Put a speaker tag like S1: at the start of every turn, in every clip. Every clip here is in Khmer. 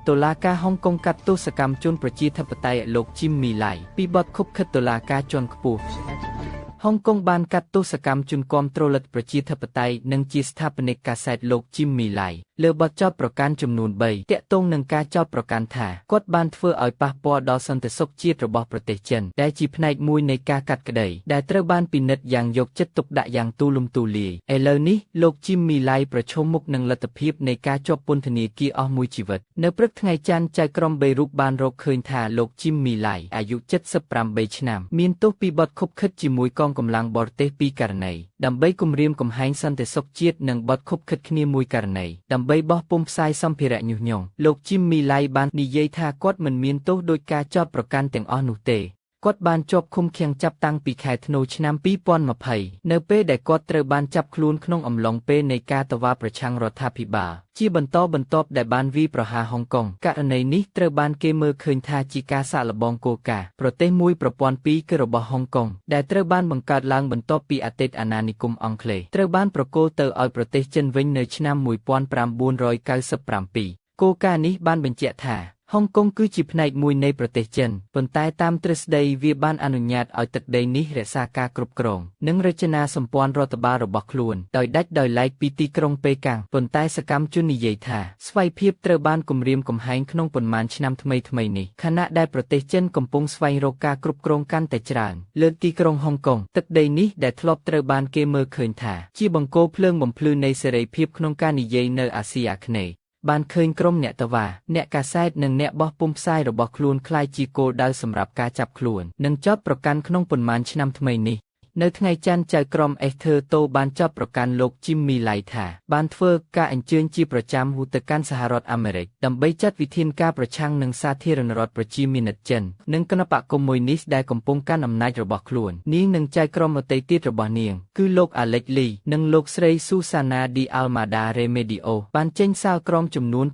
S1: តុលាការហុងកុងកាត់ទោសកម្មជនប្រជាធិបតេយ្យលោកជីមមីឡៃពីបទឃុបឃិតតុលាការជាន់ខ្ពស់ហុងកុងបានកាត់ទោសកម្មជនគាំទ្រលទ្ធប្រជាធិបតេយ្យនិងជាស្ថាបនិកកាសែតលោកជីមមីឡៃលើបទចោទប្រកាន់ចំនួន3ទាក់ទងនឹងការចោទប្រកាន់ថាគាត់បានធ្វើឲ្យប៉ះពាល់ដល់សន្តិសុខជាតិរបស់ប្រទេសចិនដែលជាផ្នែកមួយនៃការកាត់ក្តីដែលត្រូវបានពិនិត្យយ៉ាងយកចិត្តទុកដាក់យ៉ាងទូលំទូលាយឥឡូវនេះលោកជីមមីឡៃប្រឈមមុខនឹងលទ្ធភាពនៃការជាប់ពន្ធនាគារអស់មួយជីវិតនៅព្រឹកថ្ងៃច័ន្ទចៅក្រមបេរុកបានរកឃើញថាលោកជីមមីឡៃអាយុ78ឆ្នាំមានទោសពីបទឃុបឃិតជាមួយកងកម្លាំងបរទេស2ករណីដើម្បីគំរាមកំហែងសន្តិសុខជាតិនិងបទឃុបឃិតគ្នាមួយករណីដើម្បីបោះពុម្ពផ្សាយសម្ភារៈញុះញង់លោកជីមមីឡៃបាននិយាយថាគាត់មិនមានទោសដោយការចោទប្រកាន់ទាំងអស់នោះទេគាត់បានជាប់ឃុំឃាំងចាប់តាំងពីខែធ្នូឆ្នាំ2020នៅពេលដែលគាត់ត្រូវបានចាប់ខ្លួនក្នុងអំឡុងពេលនៃការតវ៉ាប្រឆាំងរដ្ឋាភិបាលជាបន្តបន្ទាប់ដែលបានវាយប្រហារហុងកុងករណីនេះត្រូវបានគេមើលឃើញថាជាការសាកល្បងគោលការណ៍ប្រទេសមួយប្រព័ន្ធពីរគឺរបស់ហុងកុងដែលត្រូវបានបង្កើតឡើងបន្ទាប់ពីអតីតអាណានិគមអង់គ្លេសត្រូវបានប្រគល់ទៅឲ្យប្រទេសចិនវិញនៅឆ្នាំ1997គោលការណ៍នេះបានបញ្ជាក់ថាហុងកុងគឺជាផ្នែកមួយនៃប្រទេសចិនប៉ុន្តែតាមទ្រឹស្ដីវាបានអនុញ្ញាតឲ្យទឹកដីនេះរក្សាការគ្រប់គ្រងនិងរចនាសម្ព័ន្ធរដ្ឋបាលរបស់ខ្លួនដោយដាច់ដោយឡែកពីទីក្រុងប៉េកាំងប៉ុន្តែសកម្មជននិយាយថាស្វ័យភាពត្រូវបានគំរាមកំហែងក្នុងប៉ុន្មានឆ្នាំថ្មីៗនេះខណៈដែលប្រទេសចិនកំពុងស្វែងរកការគ្រប់គ្រងកាន់តែច្រើនលើទីក្រុងហុងកុងទឹកដីនេះដែលធ្លាប់ត្រូវបានគេមើលឃើញថាជាបង្គោលភ្លើងបំភ្លឺនៃសេរីភាពក្នុងការនិយាយនៅអាស៊ីអាគ្នេយ៍បានឃើញក្រុមអ្នកតវ៉ាអ្នកកាសែតនិងអ្នកបោះពុម្ពផ្សាយរបស់ខ្លួនក្លាយជាគោលដៅសម្រាប់ការចាប់ខ្លួននិងចោទប្រកាន់ក្នុងប៉ុន្មានឆ្នាំថ្មីនេះនៅថ្ងៃច័ន្ទចៅក្រមអេសធើតូបានចោទប្រកាន់លោកជីមមីឡៃថាបានធ្វើការអញ្ជើញជាប្រចាំទៅកាន់សហរដ្ឋអាមេរិកដើម្បីចាត់វិធានការប្រឆាំងនឹងសាធារណរដ្ឋប្រជាមានិតចិននិងគណបក្សកុម្មុយនីសដែលកំពុងកាន់អំណាចរបស់ខ្លួននាងនិងចៅក្រមដទៃទៀតរបស់នាងគឺលោកអាឡិចលីនិងលោកស្រីស៊ូសាណាឌីអាល់ម៉ាដារេមេឌីអូបានចេញសាលក្រមចំនួន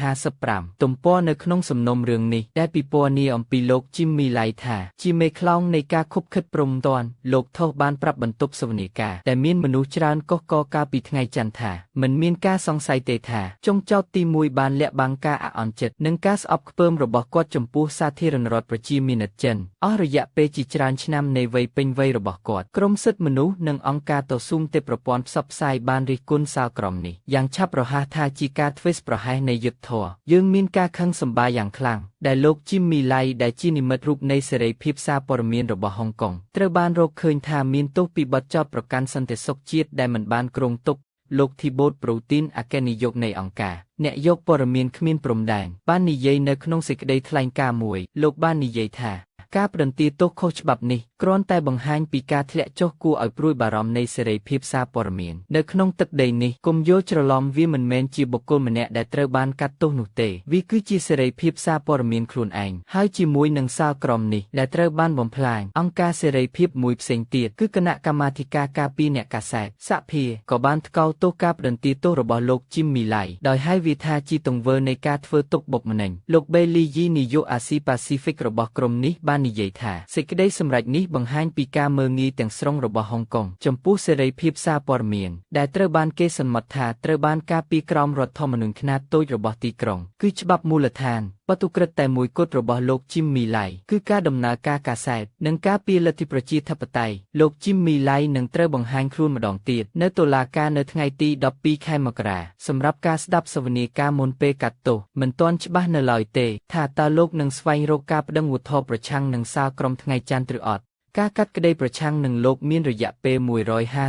S1: 855ទំព័រនៅក្នុងសំណុំរឿងនេះដែលពិពណ៌នាអំពីលោកជីមមីឡៃថាជាមេខ្លោងនៃការឃុបឃិតព្រំទាន់លោកថោសបានប្រាប់បន្ទប់សវនាការដែលមានមនុស្សច្រើនកុះករកាលពីថ្ងៃច័ន្ទថាមិនមានការសង្ស័យទេថាចុងចោទទី1បានលាក់បាំងការអាក់អន់ចិត្តនិងការស្អប់ខ្ពើមរបស់គាត់ចំពោះសាធារណរដ្ឋប្រជាមានិតចិនអស់រយៈពេលជាច្រើនឆ្នាំនៃវ័យពេញវ័យរបស់គាត់ក្រុមសិទ្ធិមនុស្សនិងអង្គការតស៊ូមតិប្រព័ន្ធផ្សព្វផ្សាយបានរិះគន់សាលក្រមនេះយ៉ាងឆាប់រហ័សថាជាការធ្វេសប្រហែសនៃយុត្តិធម៌យើងមានការខឹងសម្បារយ៉ាងខ្លាំងដែលលោកជីមមីឡៃដែលជានិមិត្តរូបនៃសេរីភាពសារព័ត៌មានរបស់ហុងកុងត្រូវបានរកឃើញថាមានទោសពីបទចោទប្រកាន់សន្តិសុខជាតិដែលមិនបានគ្រោងទុកលោកធីបូតប្រូទីនអគ្គនាយកនៃអង្គការអ្នកយកព័ត៌មានគ្មានព្រំដែនបាននិយាយនៅក្នុងសេចក្តីថ្លែងការណ៍មួយលោកបាននិយាយថាការផ្តន្ទាទោសខុសច្បាប់នេះគ្រាន់តែបង្ហាញពីការធ្លាក់ចុះគួរឲ្យព្រួយបារម្ភនៃសេរីភាពសារព័ត៌មាននៅក្នុងទឹកដីនេះកុំយល់ច្រឡំវាមិនមែនជាបុគ្គលម្នាក់ដែលត្រូវបានកាត់ទោសនោះទេវាគឺជាសេរីភាពសារព័ត៌មានខ្លួនឯងហើយជាមួយនឹងសាលក្រមនេះដែលត្រូវបានបំផ្លាញអង្គការសេរីភាពមួយផ្សេងទៀតគឺគណៈកម្មាធិការការពារអ្នកកាសែតសហភាក៏បានថ្កោលទោសការផ្តន្ទាទោសរបស់លោកជីមមីឡៃដោយហៅវាថាជាទង្វើនៃការធ្វើទុកបុកម្នេញលោកបេលីយីនាយកអាស៊ីប៉ាស៊ីហ្វិករបស់ក្រុមនេះបាននិយាយថាសេចក្តីសម្រេចនេះបង្ហាញពីការមើលងាយទាំងស្រុងរបស់ហុងកុងចំពោះសេរីភាពសារព័ត៌មានដែលត្រូវបានគេសន្មតថាត្រូវបានការពារក្រោមរដ្ឋធម្មនុញ្ញខ្នាតតូចរបស់ទីក្រុងគឺច្បាប់មូលដ្ឋានបទឧក្រិដ្ឋតែមួយគត់របស់លោកជីមមីឡៃគឺការដំណើរការកាសែតនិងការពារលទ្ធិប្រជាធិបតេយ្យលោកជីមមីឡៃនឹងត្រូវបង្ហាញខ្លួនម្ដងទៀតនៅតុលាការនៅថ្ងៃទី12ខែមករាសម្រាប់ការស្ដាប់សវនាការមុនពេលកាត់ទោសមិនទាន់ច្បាស់នៅឡើយទេថាតើលោកនឹងស្វែងរកការប្តឹងឧទ្ធរណ៍ប្រឆាំងនឹងសាលក្រមថ្ងៃច័ន្ទឬអត់ការកាត់ក្តីប្រឆាំងនឹងលោកមានរយៈពេល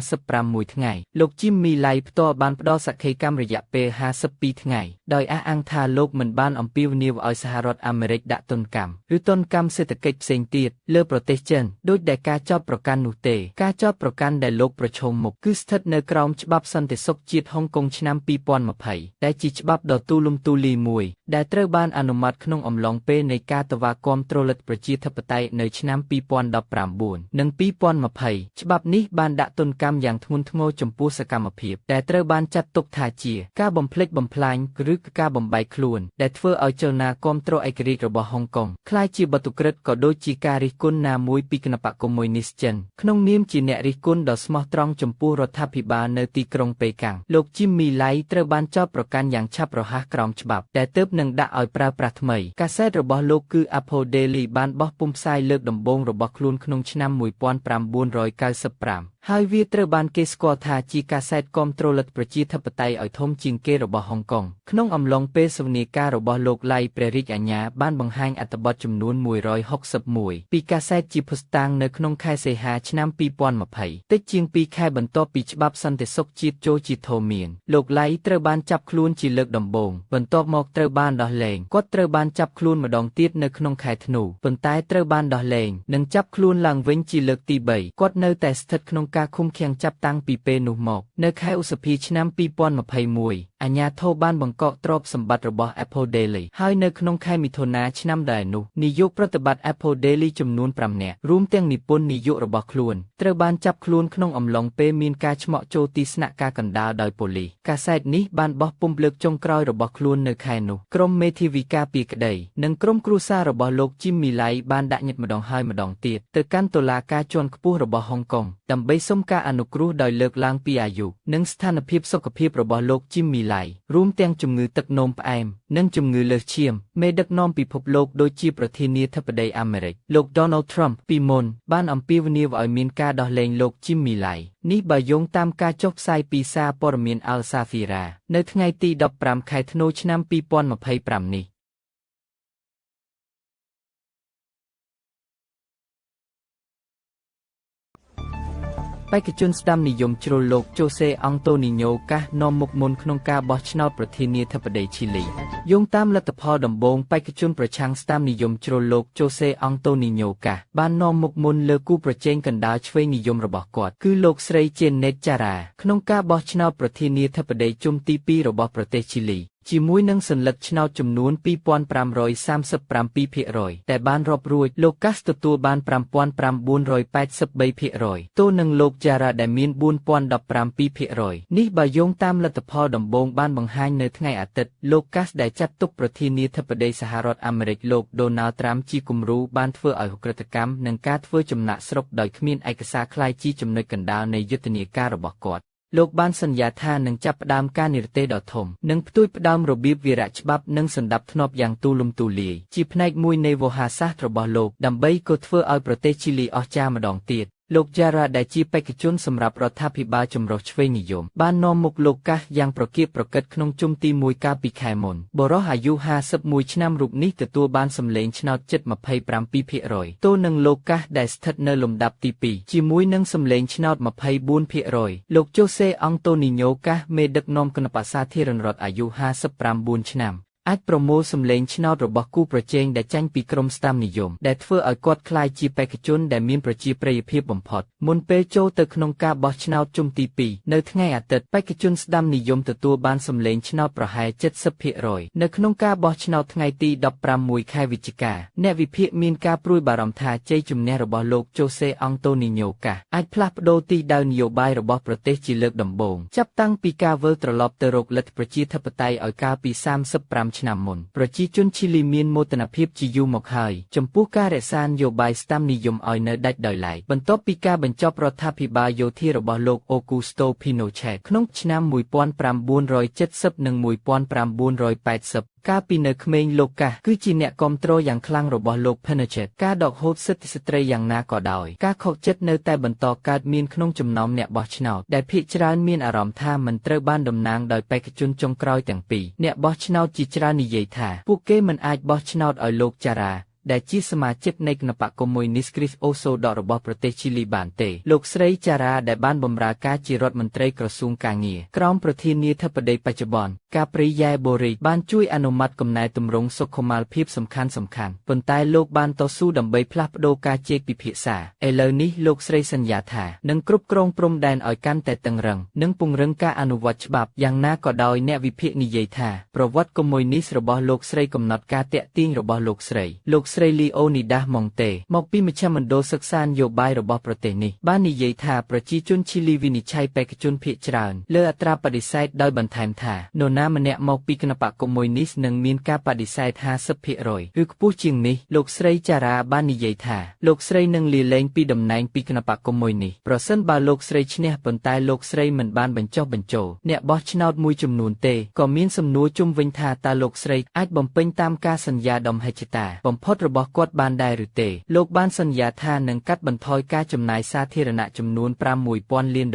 S1: 155ថ្ងៃលោកជីមមីឡៃផ្ទាល់បានផ្ដល់សក្ខីកម្មរយៈពេល52ថ្ងៃដោយអះអាងថាលោកមិនបានអំពាវនាវឲ្យសហរដ្ឋអាមេរិកដាក់ទណ្ឌកម្មឬទណ្ឌកម្មសេដ្ឋកិច្ចផ្សេងទៀតលើប្រទេសចិនដោយដែលការចោទប្រកាន់នោះទេការចោទប្រកាន់ដែលលោកប្រឈមមុខគឺស្ថិតនៅក្រោមច្បាប់សន្តិសុខជាតិហុងកុងឆ្នាំ2020ដែលជាច្បាប់ដ៏ទូលំទូលាយមួយដែលត្រូវបានអនុម័តក្នុងអំឡុងពេលនៃការតវ៉ាគាំទ្រលទ្ធប្រជាធិបតេយ្យនៅឆ្នាំ2019និង2020ច្បាប់នេះបានដាក់ទណ្ឌកម្មយ៉ាងធ្ងន់ធ្ងរចំពោះសកម្មភាពដែលត្រូវបានចាត់ទុកថាជាការបំផ្លិចបំផ្លាញឬការបំបែកខ្លួនដែលធ្វើឲ្យចលនាគាំទ្រឯករាជ្យរបស់ហុងកុងក្លាយជាបទឧក្រិដ្ឋក៏ដូចជាការរិះគន់ណាមួយពីគណបក្សកុម្មុយនីសចិនក្នុងនាមជាអ្នករិះគន់ដ៏ស្មោះត្រង់ចំពោះរដ្ឋាភិបាលនៅទីក្រុងប៉េកាំងលោកជីមមីឡៃត្រូវបានចោទប្រកាន់យ៉ាងឆាប់រហ័សក្រោមច្បាប់ដែលទើប នឹងដាក់ឲ្យប្រើប្រាស់ថ្មីកាសែតរបស់លោកគឺ Apple Daily បានបោះពុម្ពផ្សាយលើកដំបូងរបស់ខ្លួនក្នុងឆ្នាំ1995ហើយវាត្រូវបានគេស្គាល់ថាជាកាសែតគាំទ្រលទ្ធប្រជាធិបតេយ្យឲ្យធំជាងគេរបស់ហុងកុងក្នុងអំឡុងពេលសវនាការរបស់លោកឡៃព្រះរាជអាជ្ញាបានបង្ហាញអត្ថបទចំនួន161ពីកាសែតជាភស្តុតាងនៅក្នុងខែសីហាឆ្នាំ2020តិចជាង2ខែបន្ទាប់ពីច្បាប់សន្តិសុខជាតិចូលជាធម្មានលោកឡៃត្រូវបានចាប់ខ្លួនជាលើកដំបូងបន្ទាប់មកត្រូវបានដោះលែងគាត់ត្រូវបានចាប់ខ្លួនម្ដងទៀតនៅក្នុងខែធ្នូប៉ុន្តែត្រូវបានដោះលែងនិងចាប់ខ្លួនឡើងវិញជាលើកទី3គាត់នៅតែស្ថិតក្នុងការឃុំឃាំងចាប់តាំងពីពេលនោះមកនៅខែឧសភាឆ្នាំ2021អាជ្ញាធរបានបង្កកទ្រព្យសម្បត្តិរបស់ Apple Daily ហើយនៅក្នុងខែមិថុនាឆ្នាំដែលនោះនាយកប្រតិបត្តិ Apple Daily ចំនួន5នាក់រួមទាំងនិពន្ធនាយករបស់ខ្លួនត្រូវបានចាប់ខ្លួនក្នុងអំឡុងពេលមានការឆ្មក់ចូលទីស្នាក់ការកណ្ដាលដោយប៉ូលីសកាសែតនេះបានបោះពុម្ពលើកចុងក្រោយរបស់ខ្លួននៅខែនោះក្រុមមេធាវីការពារក្តីនិងក្រុមគ្រួសាររបស់លោក Jimmy Lai បានដាក់ញត្តិម្ដងហើយម្ដងទៀតទៅកាន់តុលាការជាន់ខ្ពស់របស់ហុងកុងដើម្បីសុំការអនុគ្រោះដោយលើកឡើងពីអាយុនិងស្ថានភាពសុខភាពរបស់លោក Jimmy Lai រួមទាំងជំងឺទឹកនោមផ្អែមនិងជំងឺលើសឈាមមេដឹកនាំពិភពលោកដូចជាប្រធានាធិបតីអាមេរិកលោក Donald Trump ពីមុនបានអំពាវនាវឲ្យមានការដោះលែងលោក Jimmy Lai នេះបើយោងតាមការចុះផ្សាយពីសារព័ត៌មាន Al Jazeera នៅថ្ងៃទី15ខែធ្នូឆ្នាំ2025នេះបេក្ខជនស្ដាំនិយមជ្រុលលោកជូសេអង់តូនីញ៉ូកាសនាំមុខមុនក្នុងការបោះឆ្នោតប្រធានាធិបតីឈីលីយោងតាមលទ្ធផលដំបូងបេក្ខជនប្រឆាំងស្ដាំនិយមជ្រុលលោកជូសេអង់តូនីញ៉ូកាសបាននាំមុខមុនលើគូប្រជែងកណ្ដាលឆ្វេងនិយមរបស់គាត់គឺលោកស្រីជេនណេតចារ៉ាក្នុងការបោះឆ្នោតប្រធានាធិបតីជុំទី2របស់ប្រទេសឈីលីជាមួយនឹងសញ្ញាឆ្នោតចំនួន 2537% តែបានរាប់រួចលោកកាសទទួលបាន 5983% ទល់នឹងលោកចារ៉ាដែលមាន 4017% នេះបើយោងតាមលទ្ធផលដំបូងបានបង្ហាញនៅថ្ងៃអាទិត្យលោកកាសដែលចាត់ទុកប្រធានាធិបតីសហរដ្ឋអាមេរិកលោក Donald Trump ជាគំរូបានធ្វើឲ្យឧក្រិដ្ឋកម្មនិងការធ្វើចំណាកស្រុកដោយគ្មានឯកសារក្លាយជាចំណុចកណ្ដាលនៃយុទ្ធនាការរបស់គាត់លោកបានសន្យាថានឹងចាប់ផ្ដើមការនិរទេសដ៏ធំនិងផ្ទួយផ្ដើមរបៀបវារៈច្បាប់និងសណ្ដាប់ធ្នាប់យ៉ាងទូលំទូលាយជាផ្នែកមួយនៃវោហារសាស្ត្ររបស់លោកដើម្បីក៏ធ្វើឲ្យប្រទេសឈីលីអស្ចារ្យម្ដងទៀតលោកចារ៉ាដែលជាបេក្ខជនសម្រាប់រដ្ឋាភិបាលចម្រុះឆ្វេងនិយមបាននាំមុខលោកកាសយ៉ាងប្រកៀកប្រកិតក្នុងជុំទី1កាលពីខែមុនបុរសអាយុ51ឆ្នាំរូបនេះទទួលបានសម្លេងឆ្នោតជិត 27% ទល់នឹងលោកកាសដែលស្ថិតនៅលំដាប់ទី2ជាមួយនឹងសម្លេងឆ្នោត 24% លោកជូសេអង់តូនីញ៉ូកាសមេដឹកនាំគណបក្សសាធារណរដ្ឋអាយុ59ឆ្នាំអាចប្រមូលសម្លេងឆ្នោតរបស់គូប្រជែងដែលចាញ់ពីក្រុមស្ដាំនិយមដែលធ្វើឲ្យគាត់ក្លាយជាបេក្ខជនដែលមានប្រជាប្រិយភាពបំផុតមុនពេលចូលទៅក្នុងការបោះឆ្នោតជុំទី2នៅថ្ងៃអាទិត្យបេក្ខជនស្ដាំនិយមទទួលបានសម្លេងឆ្នោតប្រហែល 70% នៅក្នុងការបោះឆ្នោតថ្ងៃទី16ខែវិច្ឆិកាអ្នកវិភាគមានការព្រួយបារម្ភថាជ័យជំនះរបស់លោកជូសេអង់តូនីញ៉ូកាសអាចផ្លាស់ប្ដូរទិសដៅនយោបាយរបស់ប្រទេសជាលើកដំបូងចាប់តាំងពីការវិលត្រឡប់ទៅរកលទ្ធិប្រជាធិបតេយ្យឲ្យកាលពី35ឆ្នាំមុនប្រជាជនឈីលីមានមោទនភាពជាយូរមកហើយចំពោះការរក្សានយោបាយស្ដាំនិយមឲ្យនៅដាច់ដោយឡែកបន្ទាប់ពីការបញ្ចប់រដ្ឋាភិបាលយោធារបស់លោកអូគូស្តូភីណូឆេតក្នុងឆ្នាំ1970និង1980កាលពីនៅក្មេងលោកកាសគឺជាអ្នកគាំទ្រយ៉ាងខ្លាំងរបស់លោក Pinochet ការដកហូតសិទ្ធិស្ត្រីយ៉ាងណាក៏ដោយការខកចិត្តនៅតែបន្តកើតមានក្នុងចំណោមអ្នកបោះឆ្នោតដែលភាគច្រើនមានអារម្មណ៍ថាមិនត្រូវបានតំណាងដោយបេក្ខជនចុងក្រោយទាំងពីរអ្នកបោះឆ្នោតជាច្រើននិយាយថាពួកគេមិនអាចបោះឆ្នោតឲ្យលោកចារ៉ាដែលជាសមាជិកនៃគណបក្សកុម្មុយនីសគ្រីស្តអូសូដករបស់ប្រទេសឈីលីបានទេលោកស្រីចារ៉ាដែលបានបម្រើការជារដ្ឋមន្ត្រីក្រសួងកាងារក្រោមប្រធានាធិបតីបច្ចុប្បន្នកាព្រីយ៉ែបូរីបានជួយអនុម័តកំណែទម្រង់សុខុមាលភាពសំខាន់ប៉ុន្តែលោកបានតស៊ូដើម្បីផ្លាស់ប្ដូរការជែកពិភាក្សាឥឡូវនេះលោកស្រីសន្យាថានឹងគ្រប់គ្រងព្រំដែនឲ្យកាន់តែតឹងរ៉ឹងនិងពង្រឹងការអនុវត្តច្បាប់យ៉ាងណាក៏ដោយអ្នកវិភាគនិយាយថាប្រវត្តិកុម្មុយនីសរបស់លោកស្រីកំណត់ការតាក់ទាញរបស់លោកស្រី ស្រីលីអូនីដាសម៉ុងតេមកពីមជ្ឈមណ្ឌលសិក្សានយោបាយរបស់ប្រទេសនេះបាននិយាយថាប្រជាជនឈីលីវិនិច្ឆ័យបេក្ខជនភាគច្រើនលើអត្រាបដិសេធដោយបន្ថែមថានរណាម្នាក់មកពីគណបក្សកុម្មុយនីសនឹងមានការបដិសេធ 50% ឬខ្ពស់ជាងនេះលោកស្រីចារ៉ាបាននិយាយថាលោកស្រីនឹងលាលែងពីតំណែងពីគណបក្សកុម្មុយនីសប្រសិនបើលោកស្រីឈ្នះប៉ុន្តែលោកស្រីមិនបានបញ្ចុះបញ្ចូលអ្នកបោះឆ្នោតមួយចំនួនទេក៏មានសំណួរជុំវិញថាតើលោកស្រីអាចបំពេញតាមការសន្យាដ៏មហិច្ឆតាបំផុតរបស់គាត់បានដែរឬទេលោកបានសន្យាថានឹងកាត់បន្ថយការចំណាយសាធារណៈចំនួន $6,000 លាន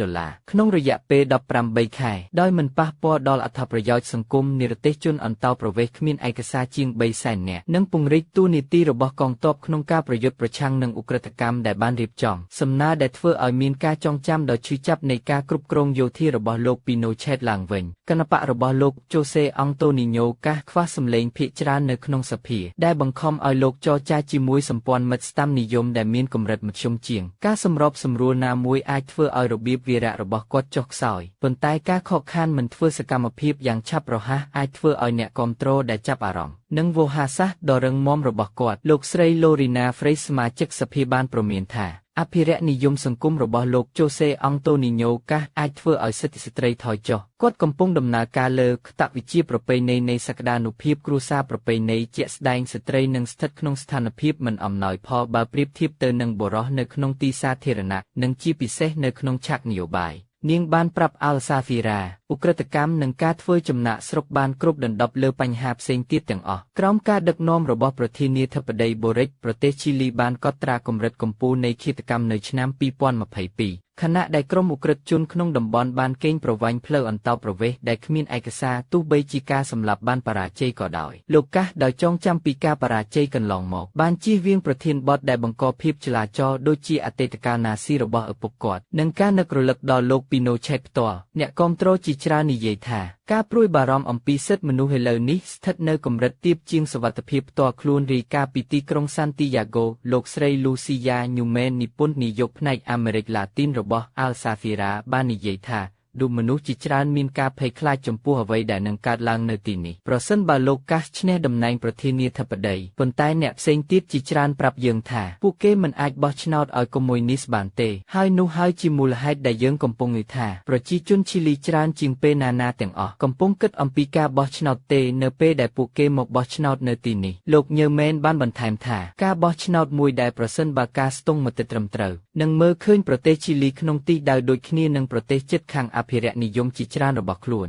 S1: ក្នុងរយៈពេល18ខែដោយមិនប៉ះពាល់ដល់អត្ថប្រយោជន៍សង្គមនិរទេសជនអន្តោប្រវេសន៍គ្មានឯកសារជាង300,000 នាក់និងពង្រីកតួនាទីរបស់កងទ័ពក្នុងការប្រយុទ្ធប្រឆាំងនឹងឧក្រិដ្ឋកម្មដែលបានរៀបចំសំណើដែលធ្វើឲ្យមានការចងចាំដ៏ឈឺចាប់នៃការគ្រប់គ្រងយោធារបស់លោកពីណូឆេតឡើងវិញគណបក្សរបស់លោកជូសេអង់តូនីញ៉ូកាសខ្វះសម្លេងភាគច្រើននៅក្នុងសភាដែលបង្ខំឲ្យលោកចរចាជាមួយសម្ព័ន្ធមិត្តស្តាំនិយមដែលមានកម្រិតមធ្យមជាងការសម្របសម្រួលណាមួយអាចធ្វើឲ្យរបៀបវារៈរបស់គាត់ចុះខ្សោយប៉ុន្តែការខកខានមិនធ្វើសកម្មភាពយ៉ាងឆាប់រហ័សអាចធ្វើឲ្យអ្នកគាំទ្រដែលចាប់អារម្មណ៍និងវោហារសាស្ត្រដ៏រឹងមាំរបស់គាត់លោកស្រីឡូរីណាហ្វ្រេសសមាជិកសភាបានព្រមានថាអភិរក្សនិយមសង្គមរបស់លោកជូសេអង់តូនីញ៉ូកាសអាចធ្វើឲ្យសិទ្ធិស្ត្រីថយចុះគាត់កំពុងដំណើរការលើគតវិជ្ជាប្រពៃណីនៃសក្តានុភាពគ្រួសារប្រពៃណីជាក់ស្ដែងស្ត្រីនឹងស្ថិតក្នុងស្ថានភាពមិនអំណោយផលបើប្រៀបធៀបទៅនឹងបុរសនៅក្នុងទីសាធារណៈនិងជាពិសេសនៅក្នុងឆាកនយោបាយនាងបានប្រាប់អាល់សាហ្វីរ៉ាឧក្រិដ្ឋកម្មនិងការធ្វើចំណាក់ស្រុកបានគ្រប់ដណ្ដប់លើបញ្ហាផ្សេងទៀតទាំងអស់ក្រោមការដឹកនាំរបស់ប្រធានាធិបតីបូរិចប្រទេសឈីលីបានកត់ត្រាកម្រិតកំពូលនៃឃាតកម្មនៅឆ្នាំ2022ខណៈដែលក្រុមឧក្រិដ្ឋជនក្នុងតំបន់បានកេងប្រវ័ញ្ចផ្លូវអន្តោប្រវេសន៍ដែលគ្មានឯកសារទោះបីជាការសម្លាប់បានបរាជ័យក៏ដោយលោកកាសដោយចងចាំពីការបរាជ័យកន្លងមកបានជៀសវាងប្រធានបទដែលបង្កភាពចលាចលដូចជាអតីតកាលណាស៊ីរបស់ឪពុកគាត់និងការនឹករលឹកដល់លោកពីណូឆេតផ្ទាល់អ្នកគាំទ្រជាច្រើននិយាយថាការព្រួយបារម្ភអំពីសិទ្ធិមនុស្សឥឡូវនេះស្ថិតនៅកម្រិតទាបជាងសុវត្ថិភាពផ្ទាល់ខ្លួនរាយការណ៍ពីទីក្រុងសាន់ទីយ៉ាហ្គោលោកស្រីលូស៊ីយ៉ាញូមែននិពន្ធនាយកផ្នែកអាមេរិកឡាទីនរបស់អាល់សាហ្វីរ៉ាបាននិយាយថារូបមនុស្សជាច្រើនមានការភ័យខ្លាចចំពោះអ្វីដែលនឹងកើតឡើងនៅទីនេះប្រសិនបើលោកកាសឈ្នះតំណែងប្រធានាធិបតីប៉ុន្តែអ្នកផ្សេងទៀតជាច្រើនប្រាប់យើងថាពួកគេមិនអាចបោះឆ្នោតឲ្យកុម្មុយនីសបានទេហើយនោះហើយជាមូលហេតុដែលយើងកំពុងនិយាយថាប្រជាជនឈីលីច្រើនជាងពេលណាទាំងអស់កំពុងគិតអំពីការបោះឆ្នោតទេនៅពេលដែលពួកគេមកបោះឆ្នោតនៅទីនេះលោកញើមែនបានបន្ថែមថាការបោះឆ្នោតមួយដែលប្រសិនបើការស្ទង់មតិត្រឹមត្រូវនឹងមើលឃើញប្រទេសឈីលីក្នុងទិសដៅដូចគ្នានឹងប្រទេសជិតខាងអភិរក្សនិយមជាច្រើនរបស់ខ្លួន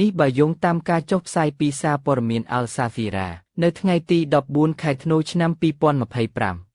S1: នេះបើយោងតាមការចុះផ្សាយពីសារព័ត៌មានអាល់សាហ្វីរ៉ានៅថ្ងៃទី14ខែធ្នូឆ្នាំ2025